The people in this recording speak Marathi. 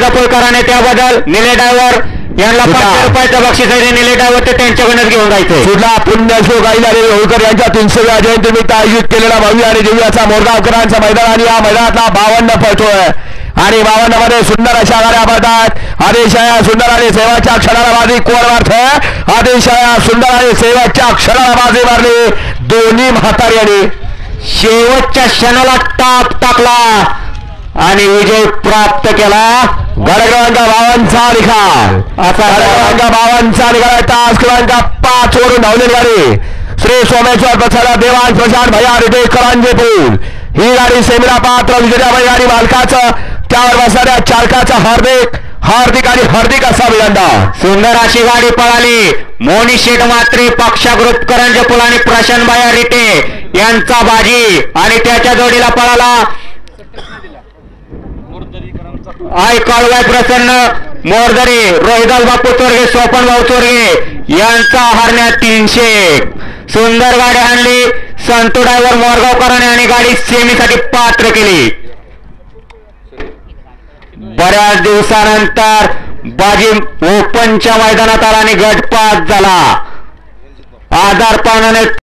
अर्धापूरकरांनी त्याबद्दल निले ड्रायव्हर यांना 500 रुपयाचं बक्षीस आहे. निले ड्रायव्हर ते त्यांच्याकडूनच घेऊन जायचे. सुद्धा पुण्यश्लोक आईलाले होळकर यांच्या 300व्या जयंतीनिमित्त आयोजित केलेला भव्य आणि दिव्याचा मोरगावकरांचा मैदान आणि या मैदानातला 52 पळतोय आणि 52 मध्ये सुंदर अशा गाड्या पडतात. अतिशय सुंदर आणि सेवाच्या क्षणाला बाजी कोण मारतोय. अतिशय सुंदर आणि सेवाच्या क्षणाला बाजी मारली दोन्ही म्हाताऱ्यांनी. शेवटच्या क्षणाला टाप टाकला आणि विजय प्राप्त केला. गडक्रमांक 52चा निकाल. असा गडक्रमांक 52चा निकाल. तास क्रमांक 5 वरून धावलेली गाडी श्री सोमेश्वर प्रसाद देवांश प्रशांत भैया रितेश करांजे पूल. ही गाडी सेमीला पात्र विजेत्या बैलगाडी मालकाचं त्यावर बसणाऱ्या चालकाचं हार्दिक आणि हार्दिक असा अभिनंदन. सुंदर अशी गाडी पळाली. मोनी शेठ मात्री पक्षा ग्रुप करंजे पूल आणि प्रशांत भैया रिटे यांचा बाजी आणि त्याच्या जोडीला पळाला आई काळवाय प्रसन्न मोरदरी रोहिदास बापू चोरगे सोपन भाऊ चोरगे यांचा हरण्या 300. सुंदर गाडी आणली संतू ड्रायव्हर मोरगावकरांनी आणि गाडी सेमीसाठी पात्र केली. बऱ्याच दिवसानंतर बाजी ओपनच्या मैदानात आला आणि गट पास झाला. आजारपणाने